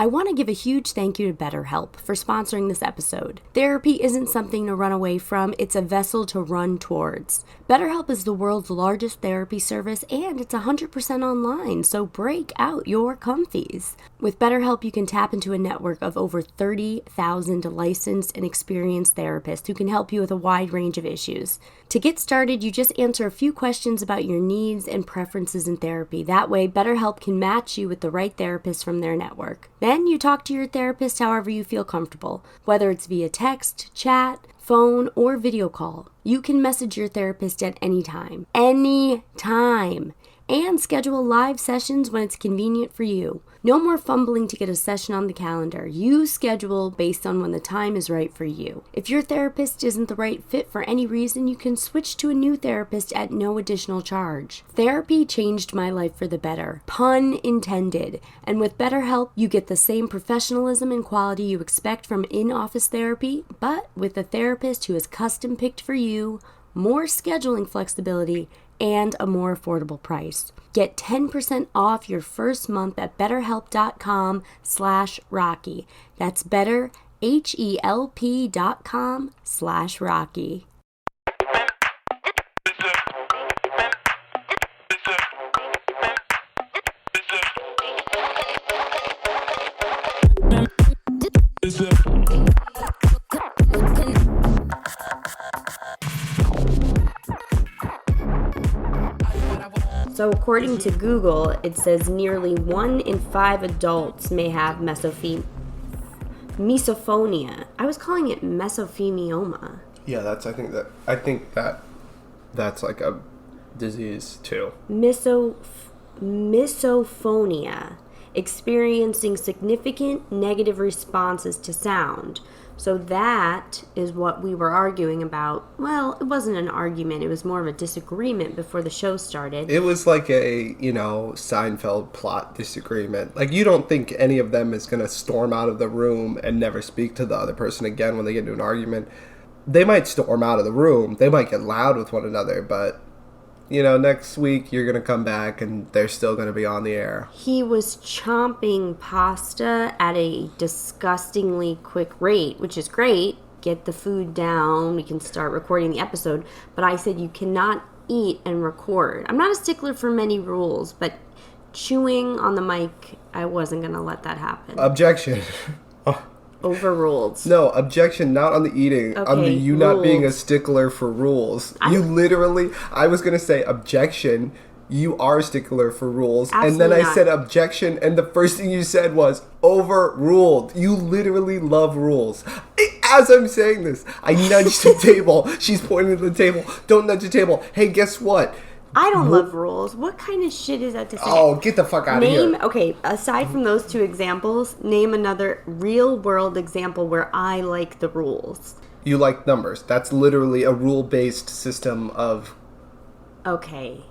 I want to give a huge thank you to BetterHelp for sponsoring this episode. Therapy isn't something to run away from, it's a vessel to run towards. BetterHelp is the world's largest therapy service and it's 100% online, so break out your comfies. With BetterHelp, you can tap into a network of over 30,000 licensed and experienced therapists who can help you with a wide range of issues. To get started, you just answer a few questions about your needs and preferences in therapy. That way, BetterHelp can match you with the right therapist from their network. Then you talk to your therapist however you feel comfortable, whether it's via text, chat, phone, or video call. You can message your therapist at any time. Anytime. And schedule live sessions when it's convenient for you. No more fumbling to get a session on the calendar. You schedule based on when the time is right for you. If your therapist isn't the right fit for any reason, you can switch to a new therapist at no additional charge. Therapy changed my life for the better. Pun intended. And with BetterHelp, you get the same professionalism and quality you expect from in-office therapy, but with a therapist who is custom picked for you, more scheduling flexibility, and a more affordable price. Get 10% off your first month at betterhelp.com/Rocky. That's betterhelp.com/Rocky. So according to Google, it says nearly 1 in 5 adults may have misophonia. I was calling it mesothelioma. Yeah, I think that's like a disease too. Misophonia, experiencing significant negative responses to sound. So that is what we were arguing about. Well, it wasn't an argument. It was more of a disagreement before the show started. It was like a, Seinfeld plot disagreement. Like, you don't think any of them is going to storm out of the room and never speak to the other person again when they get into an argument. They might storm out of the room. They might get loud with one another, but... next week you're going to come back and they're still going to be on the air. He was chomping pasta at a disgustingly quick rate, which is great. Get the food down. We can start recording the episode. But I said you cannot eat and record. I'm not a stickler for many rules, but chewing on the mic, I wasn't going to let that happen. Objection. Overruled. No, objection, not on the eating, okay, on the you ruled. not being a stickler for rules. I was going to say objection, you are a stickler for rules. Absolutely and then I not. said objection, and the first thing you said was overruled. You literally love rules. As I'm saying this, I nudged the table. She's pointing to the table. Don't nudge the table. Hey, guess what? I don't love rules. What kind of shit is that to say? Oh, get the fuck out of here. Okay, aside from those two examples, name another real-world example where I like the rules. You like numbers. That's literally a rule-based system of... Okay.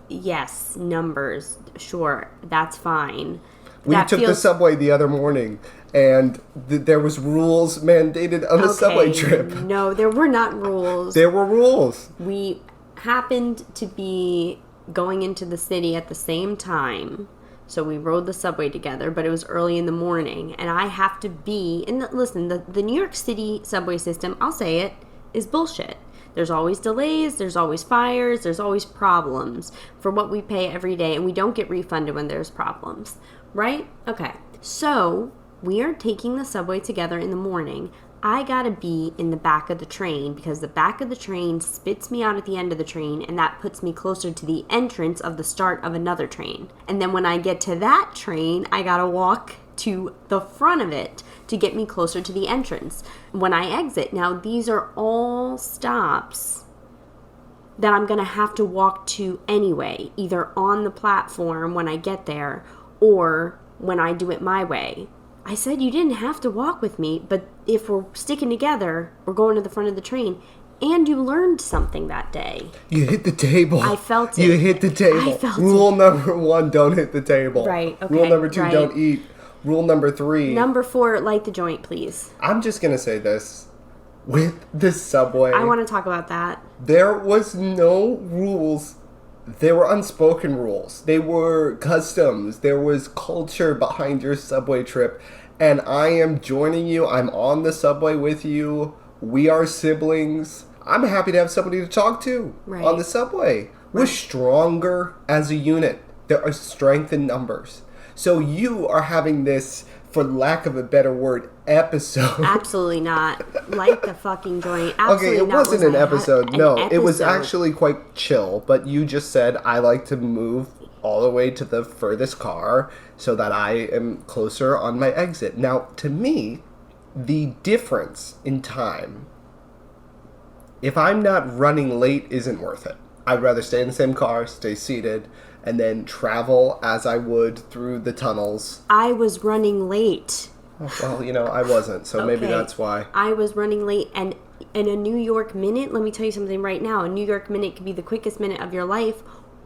Yes, numbers. Sure, that's fine. We took the subway the other morning, and there was rules mandated on the subway trip. No, there were not rules. There were rules. We happened to be going into the city at the same time, so we rode the subway together, but it was early in the morning, and I have to be... And listen, the New York City subway system, I'll say it, is bullshit. There's always delays, there's always fires, there's always problems for what we pay every day, and we don't get refunded when there's problems, right? Okay, so we are taking the subway together in the morning. I gotta be in the back of the train because the back of the train spits me out at the end of the train, and that puts me closer to the entrance of the start of another train. And then when I get to that train, I gotta walk to the front of it to get me closer to the entrance when I exit. Now, these are all stops that I'm gonna have to walk to anyway, either on the platform when I get there or when I do it my way. I said you didn't have to walk with me, but if we're sticking together, we're going to the front of the train. And you learned something that day. You hit the table. I felt it. You hit the table. I felt Rule it. number 1, don't hit the table. Right, okay. Rule number 2, right. don't eat. Rule number 3. Number 4, light the joint, please. I'm just going to say this. With the subway... I want to talk about that. There was no rules There were unspoken rules. They were customs. There was culture behind your subway trip. And I am joining you. I'm on the subway with you. We are siblings. I'm happy to have somebody to talk to on the subway. We're stronger as a unit. There are strength in numbers. So you are having this, for lack of a better word, episode. Absolutely not. Light the fucking joint. Absolutely okay, it not. wasn't an episode. No, episode. It was actually quite chill. But you just said, I like to move all the way to the furthest car so that I am closer on my exit. Now, to me, the difference in time, if I'm not running late, isn't worth it. I'd rather stay in the same car, stay seated, and then travel as I would through the tunnels. I was running late. Well, I wasn't, so maybe that's why. I was running late, and in a New York minute, let me tell you something right now, a New York minute could be the quickest minute of your life,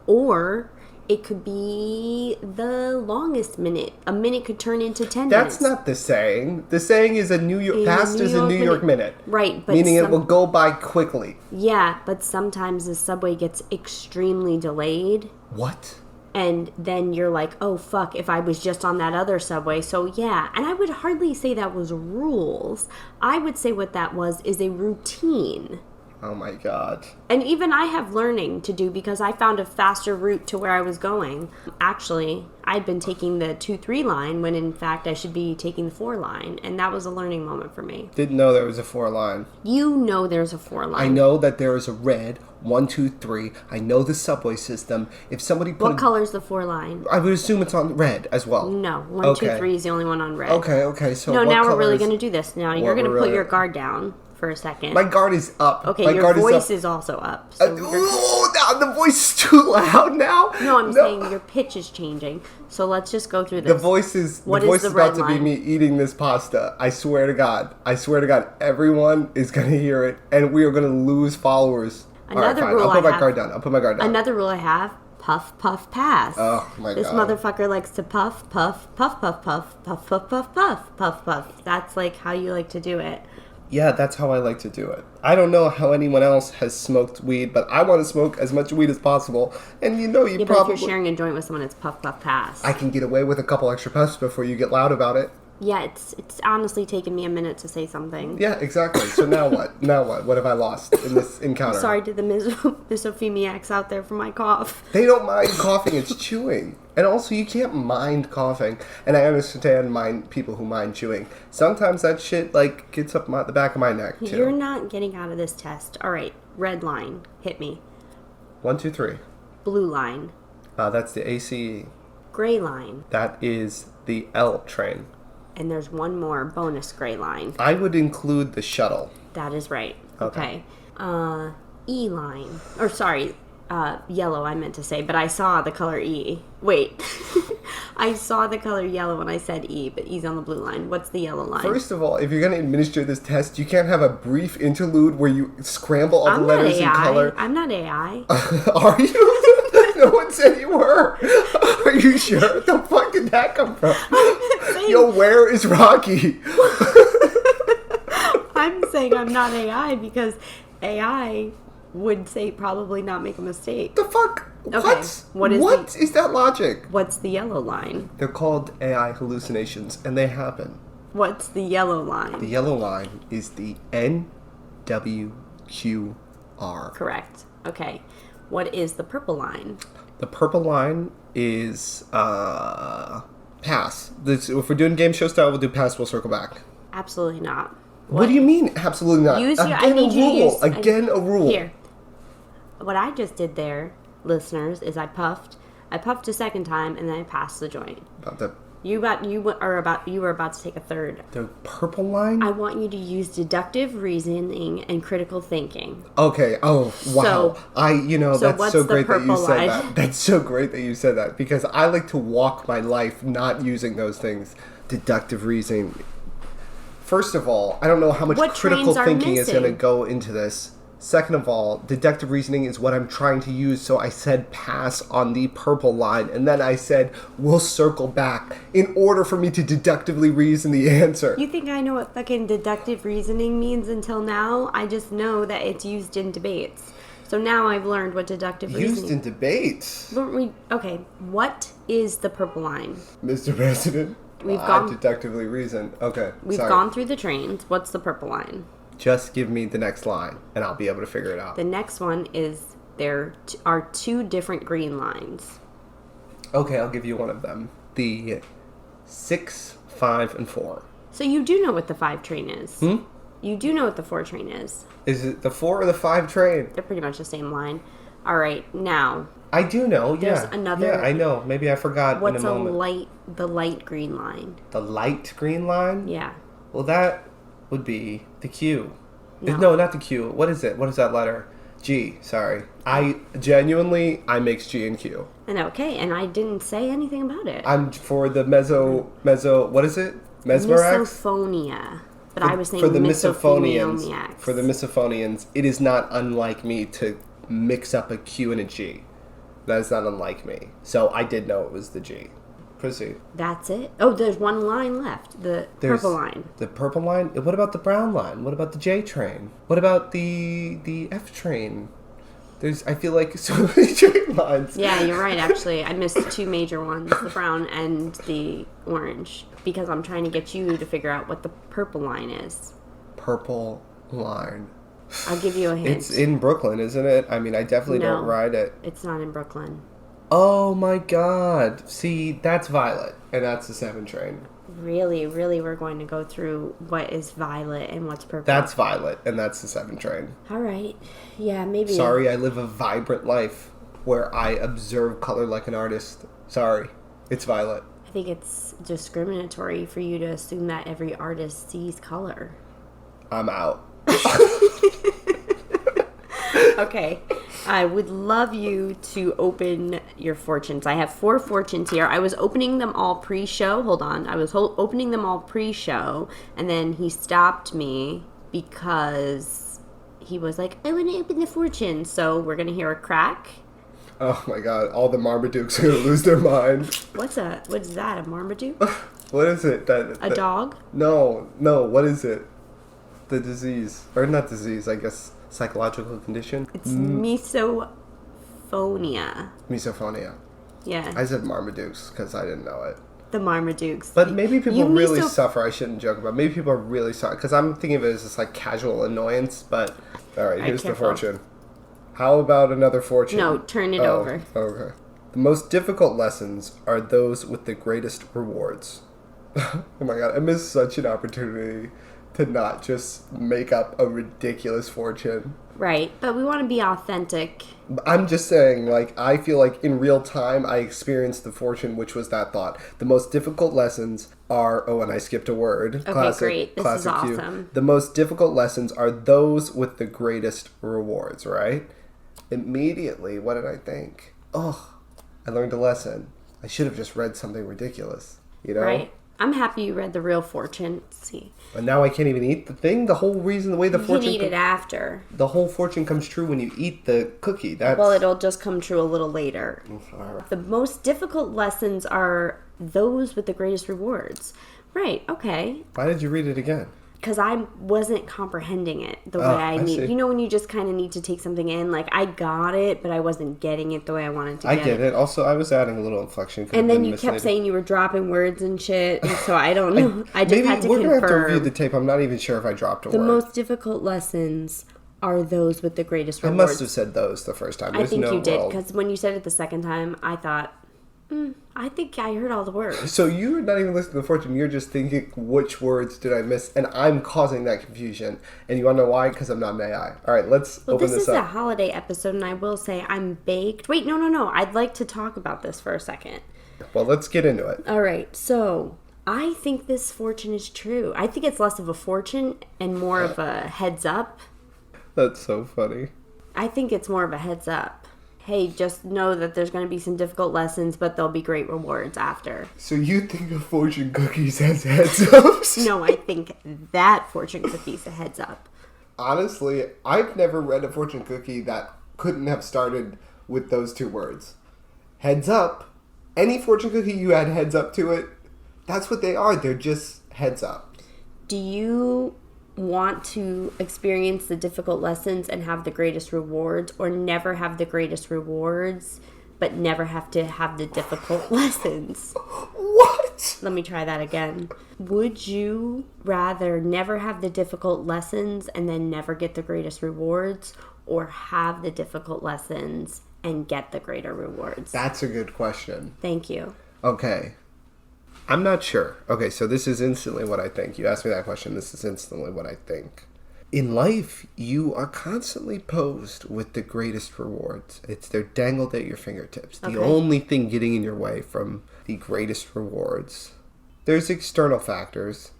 or it could be the longest minute. A minute could turn into 10 minutes. That's not the saying. The saying is fast is a New York minute. Right. But meaning it will go by quickly. Yeah, but sometimes the subway gets extremely delayed. What? And then you're like, oh, fuck, if I was just on that other subway. So, yeah. And I would hardly say that was rules. I would say what that was is a routine. Oh, my God. And even I have learning to do because I found a faster route to where I was going. Actually, I'd been taking the 2-3 line when, in fact, I should be taking the 4 line. And that was a learning moment for me. Didn't know there was a 4 line. You know there's a 4 line. I know that there is a red 1, 2, 3. I know the subway system. If somebody put What color's the 4 line? I would assume it's on red as well. No, 1, 2, 3 is the only one on red. Okay. So no, what now color we're really is... going to do this. Now you're going to put your guard down for a second. My guard is up. Okay, my your guard voice is also up. So now the voice is too loud now. No, I'm saying your pitch is changing. So let's just go through this. The voice is what the voice is is red about line? to be me eating this pasta. I swear to God. Everyone is going to hear it, and we are going to lose followers. Another All right, fine. rule I'll put I my guard down. Another rule I have: puff, puff, pass. Oh my God! This motherfucker likes to puff, puff, puff, puff, puff, puff, puff, puff, puff, puff, puff. That's like how you like to do it. Yeah, that's how I like to do it. I don't know how anyone else has smoked weed, but I want to smoke as much weed as possible. And you But probably... if you're sharing a joint with someone, it's puff, puff, pass. I can get away with a couple extra puffs before you get loud about it. Yeah, it's honestly taken me a minute to say something. Yeah, exactly. So now what? What have I lost in this encounter? Sorry to the misophoniacs out there for my cough. They don't mind coughing, it's chewing. And also, you can't mind coughing. And I understand people who mind chewing. Sometimes that shit, gets up the back of my neck, too. You're not getting out of this test. All right, red line. Hit me. 1, 2, 3. Blue line. That's the ACE. Gray line. That is the L train. And there's one more bonus gray line. I would include the shuttle. That is right. Okay. E line. Or sorry, yellow I meant to say, but I saw the color E. Wait. I saw the color yellow when I said E, but E's on the blue line. What's the yellow line? First of all, if you're going to administer this test, you can't have a brief interlude where you scramble all the letters in color. I'm not AI. Are you? No one said you were. Are you sure? The fuck did that come from? Yo, where is Rocky? I'm saying I'm not AI because AI would say probably not make a mistake. The fuck? Okay. What is that logic? What's the yellow line? They're called AI hallucinations, and they happen. What's the yellow line? The yellow line is the NWQR. Correct. Okay. What is the purple line? The purple line is pass. If we're doing game show style, we'll do pass, we'll circle back. Absolutely not. What do you mean, absolutely not? Again, a rule. Here. What I just did there, listeners, is I puffed a second time, and then I passed the joint. You were about to take a third. The purple line? I want you to use deductive reasoning and critical thinking. Okay. Oh, wow. That's so great that you said that. That's so great that you said that because I like to walk my life not using those things. Deductive reasoning. First of all, I don't know how much critical thinking is going to go into this. Second of all, deductive reasoning is what I'm trying to use, so I said pass on the purple line, and then I said we'll circle back in order for me to deductively reason the answer. You think I know what fucking deductive reasoning means until now? I just know that it's used in debates. So now I've learned what deductive reasoning... Used in debates. Okay, what is the purple line? Mr. President, deductively reason. Okay, We've gone through the trains. What's the purple line? Just give me the next line, and I'll be able to figure it out. The next one is there are two different green lines. Okay, I'll give you one of them. The 6, 5, and 4. So you do know what the 5 train is. You do know what the 4 train is. Is it the 4 or the 5 train? They're pretty much the same line. All right, now. I do know, There's another... Yeah, I know. Maybe I forgot what's in a moment. The light green line? The light green line? Yeah. Well, that would be the Q. No, not the Q. What is it? What is that letter? G, sorry. I mix G and Q. And I didn't say anything about it. I'm for the what is it? Mesmerax? Misophonia. But I was saying for the misophonians. misophoniacs. For the misophonians, it is not unlike me to mix up a Q and a G. That is not unlike me. So I did know it was the G. Proceed. That's it? Oh, there's one line left. There's purple line. The purple line? What about the brown line? What about the J train? What about the F train? I feel like so many train lines. Yeah, you're right, actually. I missed 2 major ones, the brown and the orange, because I'm trying to get you to figure out what the purple line is. Purple line. I'll give you a hint. It's in Brooklyn, isn't it? I mean, I definitely don't ride it. It's not in Brooklyn. Oh my god. See, that's Violet, and that's the 7 train. Really, we're going to go through what is violet and what's purple. That's Violet, and that's the 7 train. All right. Yeah, maybe. Sorry, I live a vibrant life where I observe color like an artist. Sorry. It's Violet. I think it's discriminatory for you to assume that every artist sees color. I'm out. Okay. I would love you to open your fortunes. I have 4 fortunes here. I was opening them all pre-show. Hold on. I was opening them all pre-show, and then he stopped me because he was like, I want to open the fortune. So we're going to hear a crack. Oh my god. All the Marmadukes are going to lose their mind. What's that? What is that? A Marmaduke? What is it? A dog? No. What is it? The disease. Or not disease, I guess. Psychological condition? It's misophonia. Misophonia. Yeah. I said Marmadukes because I didn't know it. The Marmadukes. But maybe people really suffer. I shouldn't joke about it. Maybe people are really sorry because I'm thinking of it as just like casual annoyance. But all right, here's the fortune. How about another fortune? No, turn it over. Okay. The most difficult lessons are those with the greatest rewards. Oh my god, I missed such an opportunity to not just make up a ridiculous fortune. Right, but we want to be authentic. I'm just saying, like, I feel like in real time I experienced the fortune, which was that thought. The most difficult lessons are... Oh, and I skipped a word. Okay, great. This is awesome. Q. The most difficult lessons are those with the greatest rewards, right? Immediately, what did I think? Oh, I learned a lesson. I should have just read something ridiculous, you know? Right. I'm happy you read the real fortune. Let's see. And now I can't even eat the thing? The whole reason, the way the fortune... You can eat it after. The whole fortune comes true when you eat the cookie. Well, it'll just come true a little later. Right. The most difficult lessons are those with the greatest rewards. Right, okay. Why did you read it again? Because I wasn't comprehending it the way I need. See. You know when you just kind of need to take something in? Like, I got it, but I wasn't getting it the way I wanted to get it. I get it. Also, I was adding a little inflection. And then you kept saying you were dropping words and shit, and so I don't know. I just had to confirm. We're going to have to review the tape. I'm not even sure if I dropped a word. The most difficult lessons are those with the greatest rewards. I must have said those the first time. I think you did, because when you said it the second time, I thought... I think I heard all the words. So you're not even listening to the fortune. You're just thinking, which words did I miss? And I'm causing that confusion. And you want to know why? Because I'm not an AI. All right, let's open this up. This is a holiday episode, and I will say I'm baked. Wait, no. I'd like to talk about this for a second. Well, let's get into it. All right, so I think this fortune is true. I think it's less of a fortune and more of a heads up. That's so funny. I think it's more of a heads up. Hey, just know that there's going to be some difficult lessons, but there'll be great rewards after. So you think a fortune cookies has heads ups? No, I think that fortune cookie's a heads up. Honestly, I've never read a fortune cookie that couldn't have started with those 2 words. Heads up. Any fortune cookie you add heads up to it, that's what they are. They're just heads up. Do you want to experience the difficult lessons and have the greatest rewards, or never have the greatest rewards but never have to have the difficult lessons? What? Let me try that again. Would you rather never have the difficult lessons and then never get the greatest rewards, or have the difficult lessons and get the greater rewards? That's a good question. Thank you. Okay. I'm not sure. Okay, so this is instantly what I think. You asked me that question. This is instantly what I think. In life, you are constantly posed with the greatest rewards. They're dangled at your fingertips. The only thing getting in your way from the greatest rewards. There's external factors.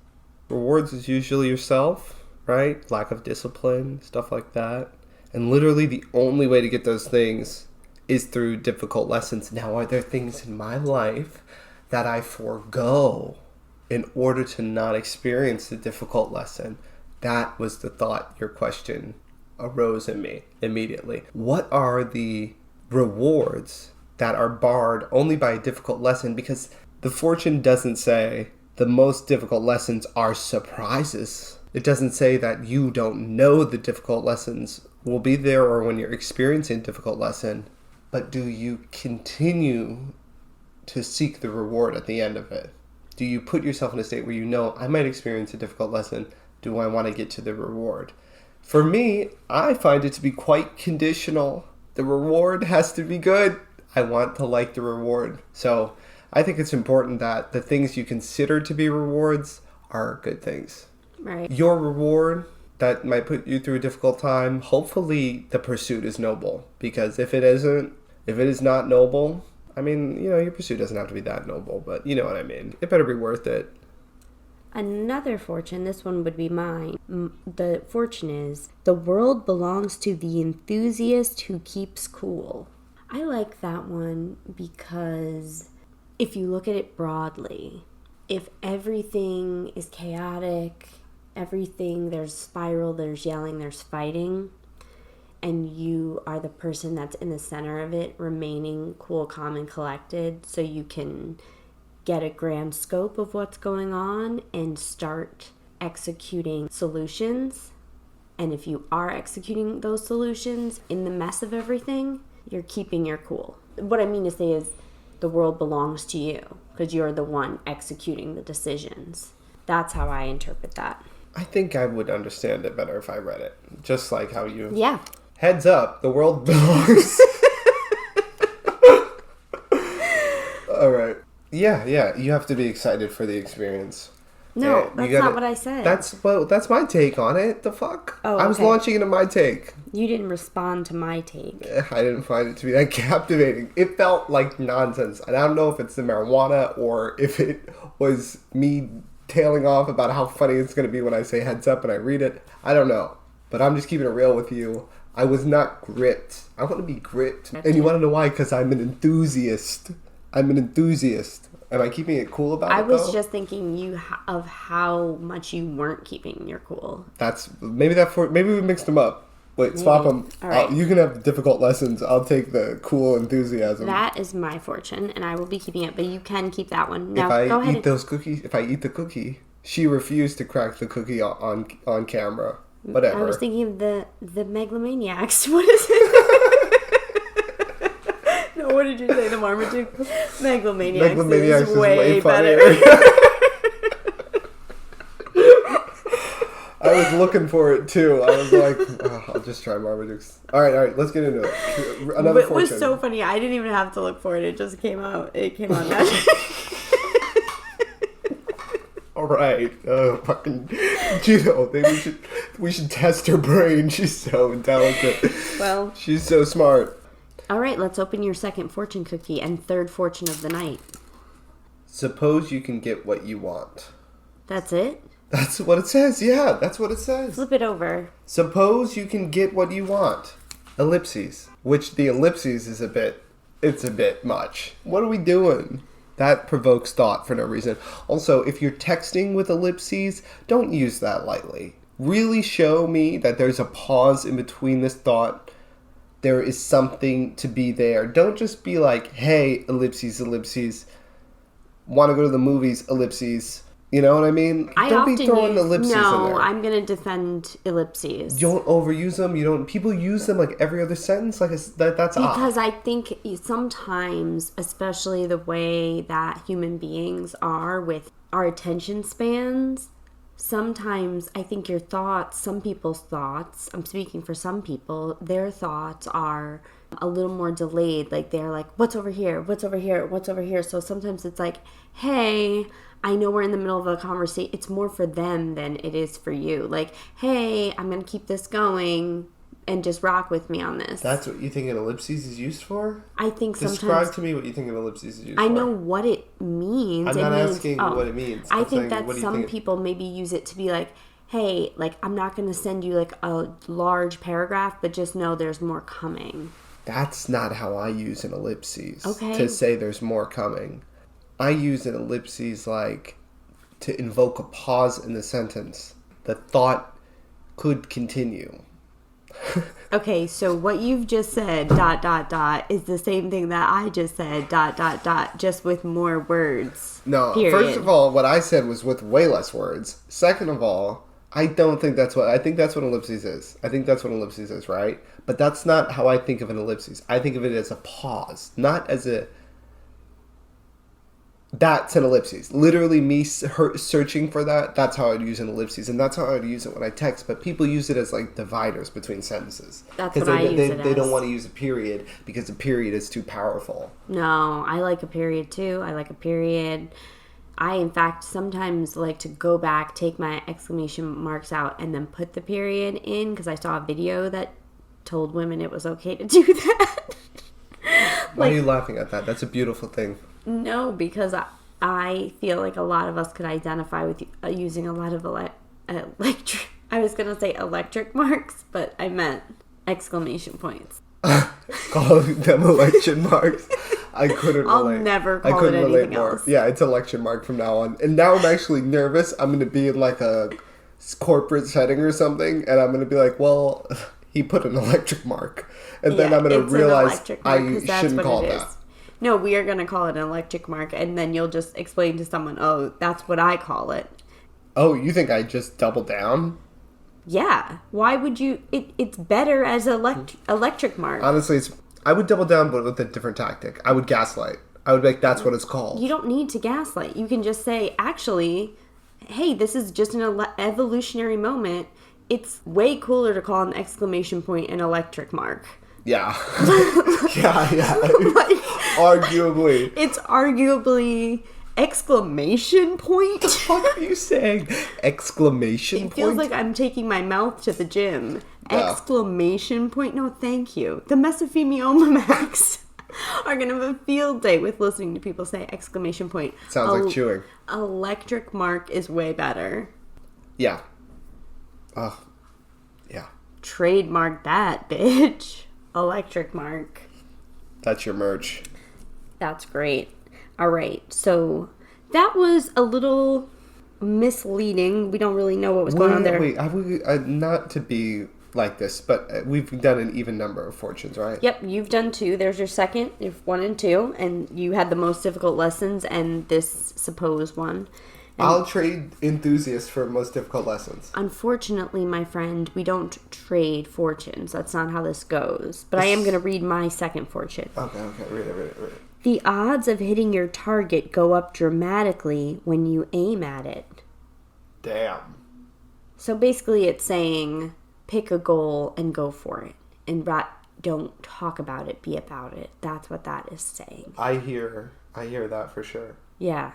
Rewards is usually yourself, right? Lack of discipline, stuff like that. And literally the only way to get those things is through difficult lessons. Now, are there things in my life that I forego in order to not experience the difficult lesson? That was the thought your question arose in me immediately. What are the rewards that are barred only by a difficult lesson? Because the fortune doesn't say the most difficult lessons are surprises. It doesn't say that you don't know the difficult lessons will be there or when you're experiencing a difficult lesson. But do you continue to seek the reward at the end of it? Do you put yourself in a state where you know, I might experience a difficult lesson. Do I want to get to the reward? For me, I find it to be quite conditional. The reward has to be good. I want to like the reward. So I think it's important that the things you consider to be rewards are good things. Right. Your reward that might put you through a difficult time, hopefully the pursuit is noble. Because if it is not noble, I mean, your pursuit doesn't have to be that noble, but you know what I mean. It better be worth it. Another fortune, this one would be mine. The fortune is, the world belongs to the enthusiast who keeps cool. I like that one because if you look at it broadly, if everything is chaotic, there's spiral, there's yelling, there's fighting, and you are the person that's in the center of it, remaining cool, calm, and collected, so you can get a grand scope of what's going on and start executing solutions. And if you are executing those solutions in the mess of everything, you're keeping your cool. What I mean to say is the world belongs to you because you're the one executing the decisions. That's how I interpret that. I think I would understand it better if I read it. Just like how you... Yeah. Heads up, the world belongs. All right. Yeah. You have to be excited for the experience. No, that's not what I said. That's my take on it. The fuck? Oh, I was launching into my take. You didn't respond to my take. I didn't find it to be that captivating. It felt like nonsense. And I don't know if it's the marijuana or if it was me tailing off about how funny it's going to be when I say heads up and I read it. I don't know. But I'm just keeping it real with you. I was not gripped. I want to be gripped. And you want to know why? Because I'm an enthusiast. Am I keeping it cool about it, I was just thinking of how much you weren't keeping your cool. Maybe we mixed them up. Wait, swap them. All right. You can have difficult lessons. I'll take the cool enthusiasm. That is my fortune, and I will be keeping it, but you can keep that one. Now, go ahead. If I eat the cookie, she refused to crack the cookie on camera. Whatever. I was thinking of the megalomaniacs. What is it? No, what did you say? The Marmaduke? Megalomaniacs is way better. I was looking for it too. I was like, I'll just try Marmaduke's. All right, let's get into it. Another fortune. It was so funny. I didn't even have to look for it. It just came out. It came on naturally. All right, fucking Gino. We should test her brain. She's so intelligent. Well, she's so smart. All right, let's open your second fortune cookie and third fortune of the night. Suppose you can get what you want. That's it? That's what it says. Yeah, that's what it says. Flip it over. Suppose you can get what you want. Ellipses. Which the ellipses is a bit much. What are we doing? That provokes thought for no reason. Also, if you're texting with ellipses, don't use that lightly. Really show me that there's a pause in between this thought. There is something to be there. Don't just be like, hey, ellipses. Want to go to the movies, ellipses. You know what I mean? Don't be throwing ellipses in there. No, I'm going to defend ellipses. You don't overuse them. People use them like every other sentence. Like that's odd. Because I think sometimes, especially the way that human beings are with our attention spans, sometimes I think your thoughts, some people's thoughts, I'm speaking for some people, their thoughts are a little more delayed. Like they're like, what's over here? What's over here? What's over here? So sometimes it's like, hey, I know we're in the middle of a conversation. It's more for them than it is for you. Like, hey, I'm going to keep this going and just rock with me on this. That's what you think an ellipses is used for? I think sometimes... Describe to me what you think an ellipses is used for. I know what it means. I'm not asking what it means. I think that some people maybe use it to be like, hey, like, I'm not going to send you like a large paragraph, but just know there's more coming. That's not how I use an ellipses. Okay. To say there's more coming. I use an ellipses like to invoke a pause in the sentence. The thought could continue. Okay, so what you've just said, ... is the same thing that I just said, ... just with more words. No, period. First of all, what I said was with way less words. Second of all, I don't think that's what... I think that's what ellipses is. I think that's what ellipses is, right? But that's not how I think of an ellipses. I think of it as a pause, not as a... That's an ellipses. Literally me searching for that, that's how I'd use an ellipses. And that's how I'd use it when I text. But people use it as like dividers between sentences. That's what I use it as. They don't want to use a period because a period is too powerful. No, I like a period too. I like a period. I, in fact, sometimes like to go back, take my exclamation marks out, and then put the period in because I saw a video that told women it was okay to do that. Why are you laughing at that? That's a beautiful thing. No, because I feel like a lot of us could identify with using a lot of electric... I was going to say electric marks, but I meant exclamation points. Calling them election marks. I couldn't relate. I'll never call it anything else. Yeah, it's election mark from now on. And now I'm actually nervous. I'm going to be in like a corporate setting or something, and I'm going to be like, well, he put an electric mark. And then I'm going to realize I shouldn't call it that. No, we are going to call it an electric mark, and then you'll just explain to someone, oh, that's what I call it. Oh, you think I just double down? Yeah. Why would you... It's better as electric mark. Honestly, I would double down, but with a different tactic. I would gaslight. I would be like, that's what it's called. You don't need to gaslight. You can just say, actually, hey, this is just an evolutionary moment. It's way cooler to call an exclamation point an electric mark. Yeah. yeah. Arguably. It's arguably exclamation point. What the fuck are you saying? Exclamation point? It feels like I'm taking my mouth to the gym. Yeah. Exclamation point? No, thank you. The mesothelioma are going to have a field day with listening to people say exclamation point. Sounds like chewing. Electric mark is way better. Yeah. Yeah. Trademark that, bitch. Electric mark. That's your merch. That's great. All right. So that was a little misleading. We don't really know what was going on there. Wait, have we, not to be like this, but we've done an even number of fortunes, right? Yep. You've done 2. There's your second. You've 1 and 2. And you had the most difficult lessons and this supposed one. And I'll trade enthusiasts for most difficult lessons. Unfortunately, my friend, we don't trade fortunes. That's not how this goes. But I am going to read my second fortune. Okay. Read it. The odds of hitting your target go up dramatically when you aim at it. Damn. So basically it's saying pick a goal and go for it. And don't talk about it, be about it. That's what that is saying. I hear that for sure. Yeah.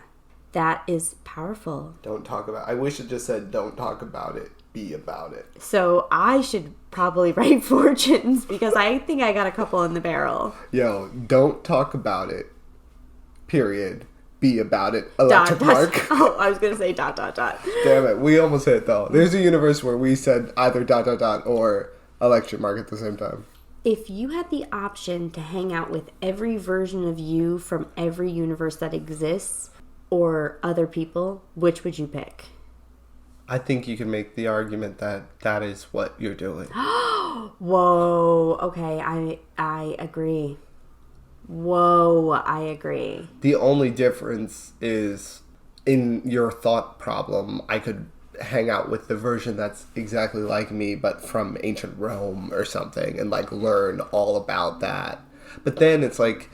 That is powerful. Don't talk about it. I wish it just said, don't talk about it, be about it. So I should probably write fortunes because I think I got a couple in the barrel. Yo, don't talk about it, period. Be about it, electric mark. Oh, I was going to say ... Damn it, we almost hit though. There's a universe where we said either ... or electric mark at the same time. If you had the option to hang out with every version of you from every universe that exists, or other people, which would you pick? I think you can make the argument that that is what you're doing. Whoa. Okay, I agree. Whoa, I agree. The only difference is in your thought problem, I could hang out with the version that's exactly like me, but from ancient Rome or something, and like learn all about that. But then it's like,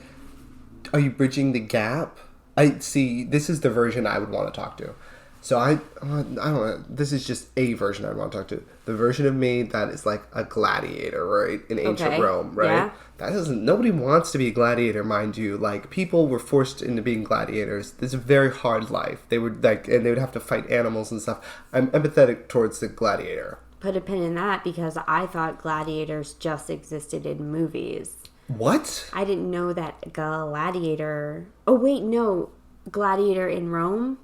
are you bridging the gap? I see. This is the version I would want to talk to. So I don't know. This is just a version I'd want to talk to. The version of me that is like a gladiator, right? In ancient Rome, right? Yeah. That doesn't. Nobody wants to be a gladiator, mind you. Like, people were forced into being gladiators. It's a very hard life. They would and they would have to fight animals and stuff. I'm empathetic towards the gladiator. Put a pin in that, because I thought gladiators just existed in movies. What? I didn't know that gladiator... Oh, wait, no. Gladiator in Rome?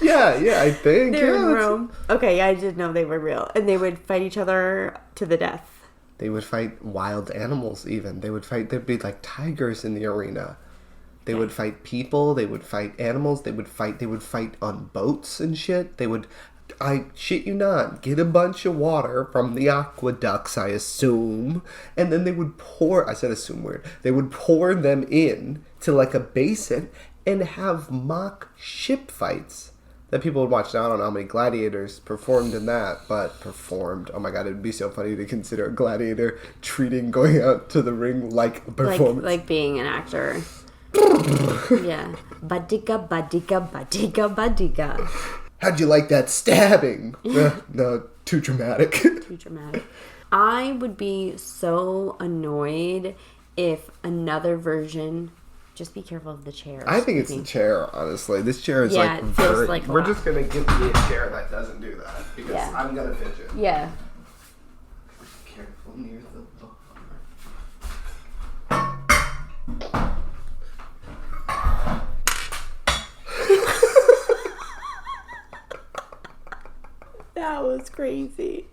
Yeah, I think. They're in Rome. Okay, I did know they were real. And they would fight each other to the death. They would fight wild animals even. There'd be like tigers in the arena. They would fight people, they would fight animals, they would fight on boats and shit. I shit you not, get a bunch of water from the aqueducts, I assume, and then they would pour, I said assume weird, they would pour them in to like a basin and have mock ship fights that people would watch. Now, I don't know how many gladiators performed in that, but performed. Oh my god, it would be so funny to consider a gladiator treating going out to the ring like a performance. Like being an actor. Yeah. Badika, badika, badika, badika. How'd you like that stabbing? No, too dramatic. Too dramatic. I would be so annoyed if another version... Just be careful of the chair. I think it's the chair, honestly. This chair is yeah, like it feels like we're just going to give me a chair that doesn't do that. Because I'm going to fidget. Yeah. Careful near the bar. That was crazy.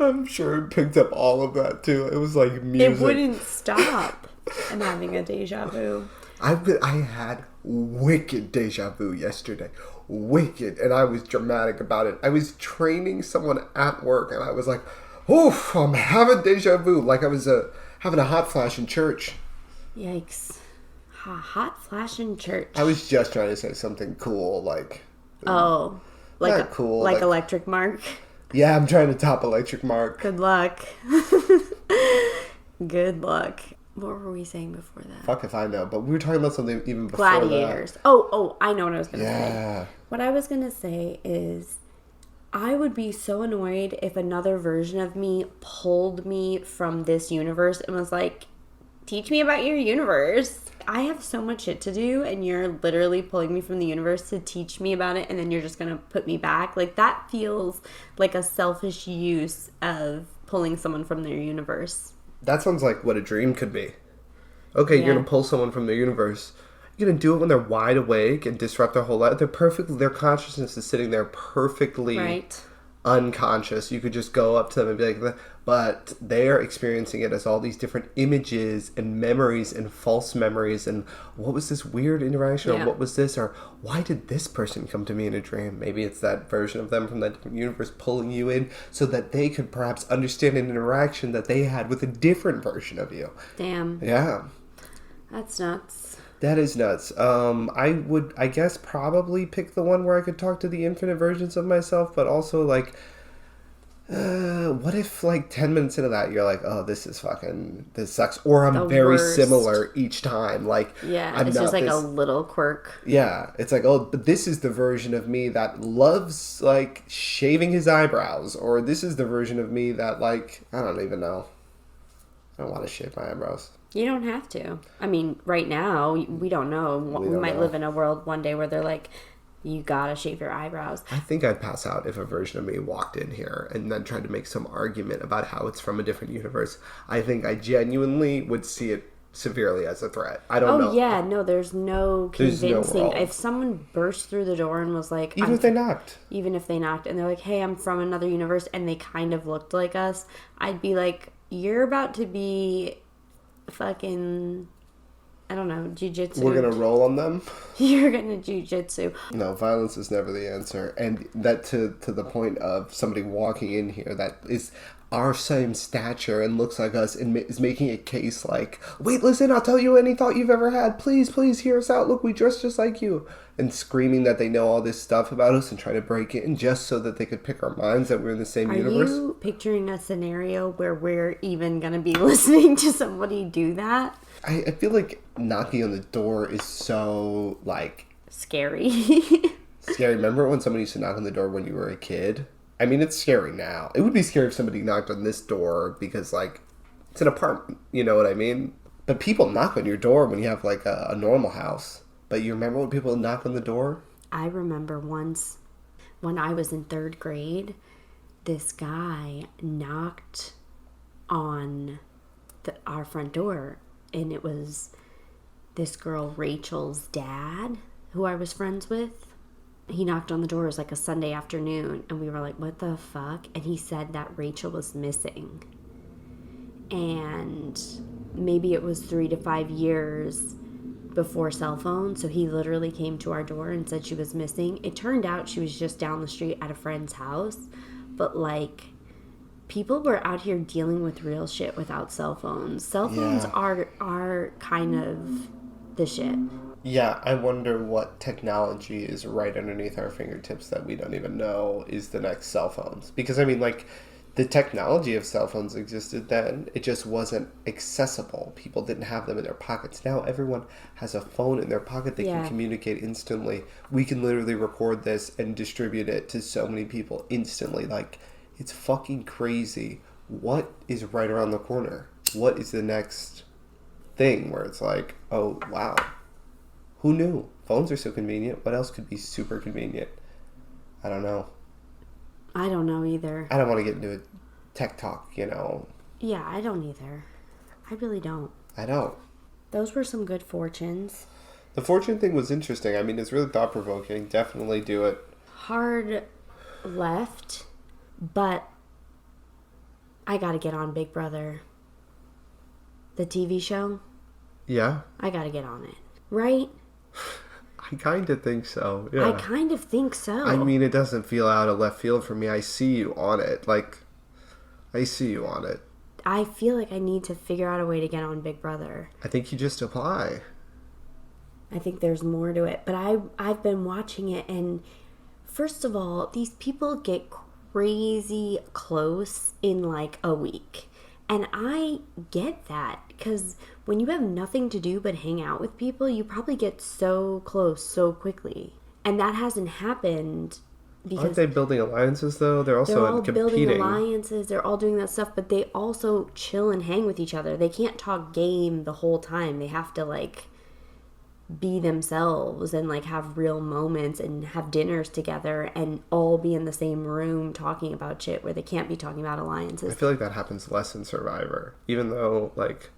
I'm sure it picked up all of that too. It was like music. It wouldn't stop. I'm having a deja vu. I had wicked deja vu yesterday. Wicked. And I was dramatic about it. I was training someone at work and I was like, oof, I'm having deja vu. Like I was having a hot flash in church. Yikes. Hot flash in church. I was just trying to say something cool, like... Oh. Like cool. Like Electric Mark? Yeah, I'm trying to top Electric Mark. Good luck. Good luck. What were we saying before that? Fuck if I know, but we were talking about something even before Gladiators. that. Oh, I know what I was going to say. Yeah. What I was going to say is I would be so annoyed if another version of me pulled me from this universe and was like, teach me about your universe. I have so much shit to do and you're literally pulling me from the universe to teach me about it and then you're just going to put me back. Like, that feels like a selfish use of pulling someone from their universe. That sounds like what a dream could be. Okay, you're going to pull someone from their universe. You're going to do it when they're wide awake and disrupt their whole life. Their consciousness is sitting there perfectly unconscious. You could just go up to them and be like, but they're experiencing it as all these different images and memories and false memories and what was this weird interaction or what was this or why did this person come to me in a dream? Maybe it's that version of them from that different universe pulling you in so that they could perhaps understand an interaction that they had with a different version of you. Damn. Yeah. That's nuts. That is nuts. I would, I guess, probably pick the one where I could talk to the infinite versions of myself, but also, like, what if, like, 10 minutes into that, you're like, oh, this sucks, or I'm very similar each time, like, yeah, it's just, like, a little quirk. Yeah, it's like, oh, but this is the version of me that loves, like, shaving his eyebrows, or this is the version of me that, like, I don't even know. I don't want to shave my eyebrows. You don't have to. I mean, right now, we don't know. We might live in a world one day where they're like, you gotta shave your eyebrows. I think I'd pass out if a version of me walked in here and then tried to make some argument about how it's from a different universe. I think I genuinely would see it severely as a threat. I don't know. Oh, yeah. No, there's no convincing. No if someone burst through the door and was like... Even if they knocked. And they're like, hey, I'm from another universe, and they kind of looked like us, I'd be like, you're about to be... fucking, I don't know, jujitsu. We're gonna roll on them. You're gonna jujitsu. No, violence is never the answer, and that to the point of somebody walking in here. That is, our same stature and looks like us and is making a case like, wait, listen, I'll tell you any thought you've ever had. Please, please hear us out. Look, we dress just like you. And screaming that they know all this stuff about us and trying to break in just so that they could pick our minds that we're in the same universe. Are you picturing a scenario where we're even going to be listening to somebody do that? I feel like knocking on the door is so, like... Scary. Scary. Remember when somebody used to knock on the door when you were a kid? I mean, it's scary now. It would be scary if somebody knocked on this door because, like, it's an apartment. You know what I mean? But people knock on your door when you have, like, a normal house. But you remember when people knock on the door? I remember once when I was in 3rd grade, this guy knocked on our front door. And it was this girl, Rachel's dad, who I was friends with. He knocked on the door. It was like a Sunday afternoon. And we were like, what the fuck? And he said that Rachel was missing. And maybe it was 3 to 5 years before cell phones. So he literally came to our door and said she was missing. It turned out she was just down the street at a friend's house. But like, people were out here dealing with real shit without cell phones. Cell phones are kind of the shit. Yeah, I wonder what technology is right underneath our fingertips that we don't even know is the next cell phones. Because, I mean, like, the technology of cell phones existed then. It just wasn't accessible. People didn't have them in their pockets. Now everyone has a phone in their pocket. They can communicate instantly. We can literally record this and distribute it to so many people instantly. Like, it's fucking crazy. What is right around the corner? What is the next thing where it's like, oh, wow. Who knew? Phones are so convenient. What else could be super convenient? I don't know. I don't know either. I don't want to get into a tech talk, you know. Yeah, I don't either. I really don't. I don't. Those were some good fortunes. The fortune thing was interesting. I mean, it's really thought-provoking. Definitely do it. Hard left, but I gotta get on Big Brother. The TV show? Yeah? I gotta get on it. Right? I kind of think so, yeah. I kind of think so. I mean, it doesn't feel out of left field for me. I see you on it. Like, I see you on it. I feel like I need to figure out a way to get on Big Brother. I think you just apply. I think there's more to it. But I've been watching it, and first of all, these people get crazy close in like a week. And I get that, because when you have nothing to do but hang out with people, you probably get so close so quickly. And that hasn't happened because... Aren't they building alliances, though? They're also competing. They're all building alliances. They're all doing that stuff, but they also chill and hang with each other. They can't talk game the whole time. They have to, like, be themselves and, like, have real moments and have dinners together and all be in the same room talking about shit where they can't be talking about alliances. I feel like that happens less in Survivor. Even though, like,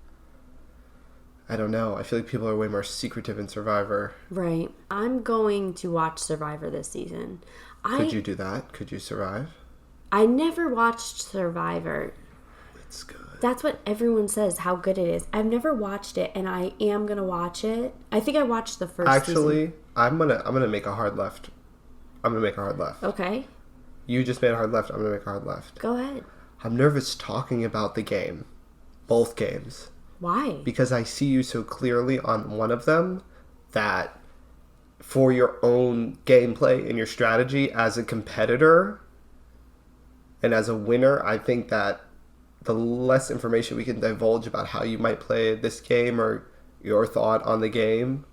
I don't know. I feel like people are way more secretive in Survivor. Right. I'm going to watch Survivor this season. Could you do that? Could you survive? I never watched Survivor. It's good. That's what everyone says, how good it is. I've never watched it, and I am going to watch it. I think I watched the first season. Actually, I'm gonna make a hard left. I'm going to make a hard left. Okay. You just made a hard left. I'm going to make a hard left. Go ahead. I'm nervous talking about the game. Both games. Why? Because I see you so clearly on one of them that for your own gameplay and your strategy as a competitor and as a winner, I think that the less information we can divulge about how you might play this game or your thought on the game,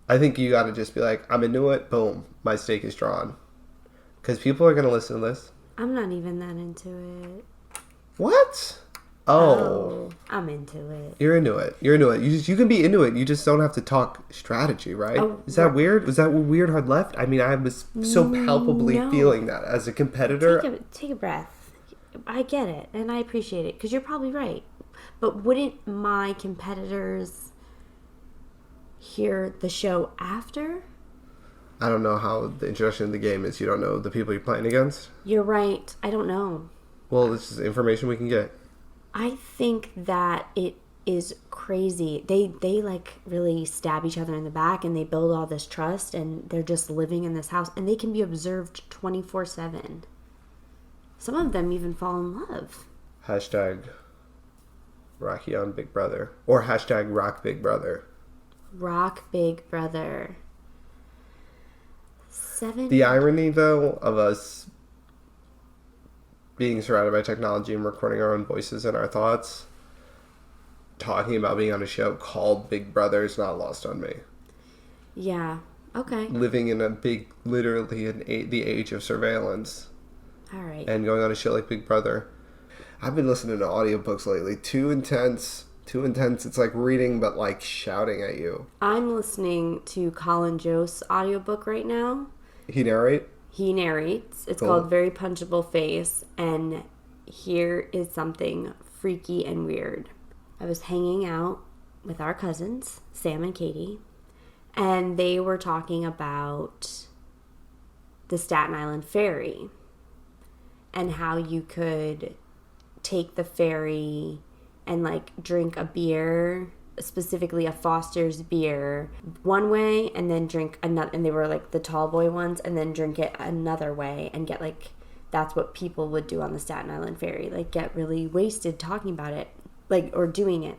I think you got to just be like, I'm into it, boom, my stake is drawn. Because people are going to listen to this. I'm not even that into it. What? Oh, I'm into it. You're into it. You're into it. You can be into it. You just don't have to talk strategy, right? Oh, is that weird? Was that weird hard left? I mean, I was so palpably feeling that as a competitor. Take a breath. I get it, and I appreciate it, because you're probably right. But wouldn't my competitors hear the show after? I don't know how the introduction of the game is. You don't know the people you're playing against? You're right. I don't know. Well, this is information we can get. I think that it is crazy. They like really stab each other in the back, and they build all this trust, and they're just living in this house, and they can be observed 24/7. Some of them even fall in love. Hashtag Rocky on Big Brother. Or hashtag Rock Big Brother. Rock Big Brother. The irony, though, of us being surrounded by technology and recording our own voices and our thoughts, talking about being on a show called Big Brother is not lost on me. Yeah. Okay. Living in literally the age of surveillance. All right. And going on a show like Big Brother. I've been listening to audiobooks lately. Too intense. It's like reading, but like shouting at you. I'm listening to Colin Jost's audiobook right now. He narrates? He narrates. It's Cool. called Very Punchable Face. And here is something freaky and weird. I was hanging out with our cousins, Sam and Katie, and they were talking about the Staten Island ferry and how you could take the ferry and like drink a beer, specifically a Foster's beer, one way, and then drink another, and they were like the tall boy ones, and then drink it another way and get like, that's what people would do on the Staten Island ferry, like get really wasted talking about it, like, or doing it.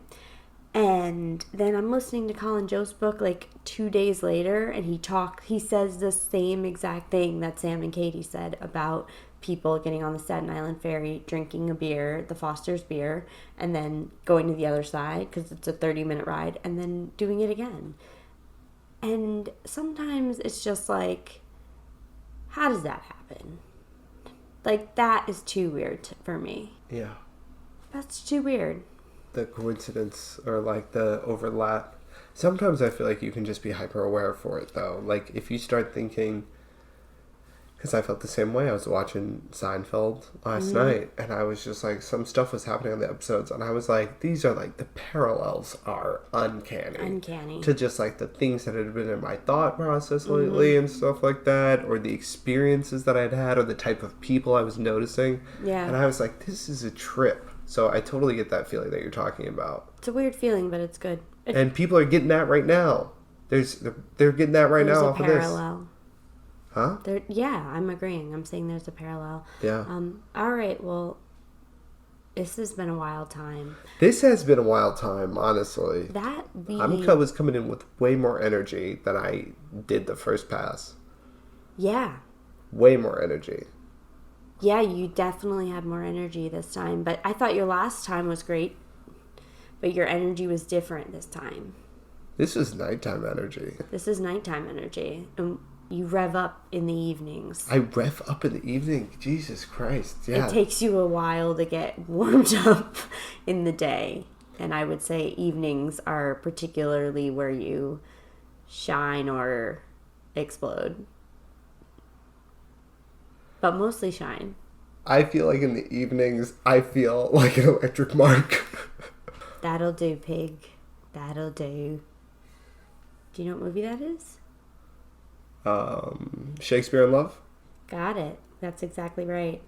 And then I'm listening to Colin Jost's book like 2 days later, and he says the same exact thing that Sam and Katie said about people getting on the Staten Island ferry, drinking a beer, the Foster's beer, and then going to the other side because it's a 30-minute ride, and then doing it again. And sometimes it's just like, how does that happen? Like, that is too weird for me. Yeah. That's too weird. The coincidence or like the overlap. Sometimes I feel like you can just be hyper aware for it though. Like if you start thinking, because I felt the same way. I was watching Seinfeld last night, and I was just like, some stuff was happening on the episodes, and I was like, these are like, the parallels are uncanny. To just like the things that had been in my thought process lately and stuff like that, or the experiences that I'd had, or the type of people I was noticing. Yeah. And I was like, this is a trip. So I totally get that feeling that you're talking about. It's a weird feeling, but it's good. And people are getting that right now. They're getting that right now off of this. There's a parallel. Huh? Yeah, I'm agreeing. I'm saying there's a parallel. Yeah. All right, well, this has been a wild time. This has been a wild time, honestly. I was coming in with way more energy than I did the first pass. Yeah. Way more energy. Yeah, you definitely had more energy this time. But I thought your last time was great. But your energy was different this time. This is nighttime energy. This is nighttime energy. And you rev up in the evenings. I rev up in the evening? Jesus Christ, yeah. It takes you a while to get warmed up in the day. And I would say evenings are particularly where you shine or explode. But mostly shine. I feel like in the evenings, I feel like an electric mark. That'll do, pig. That'll do. Do you know what movie that is? Shakespeare in Love? Got it. That's exactly right.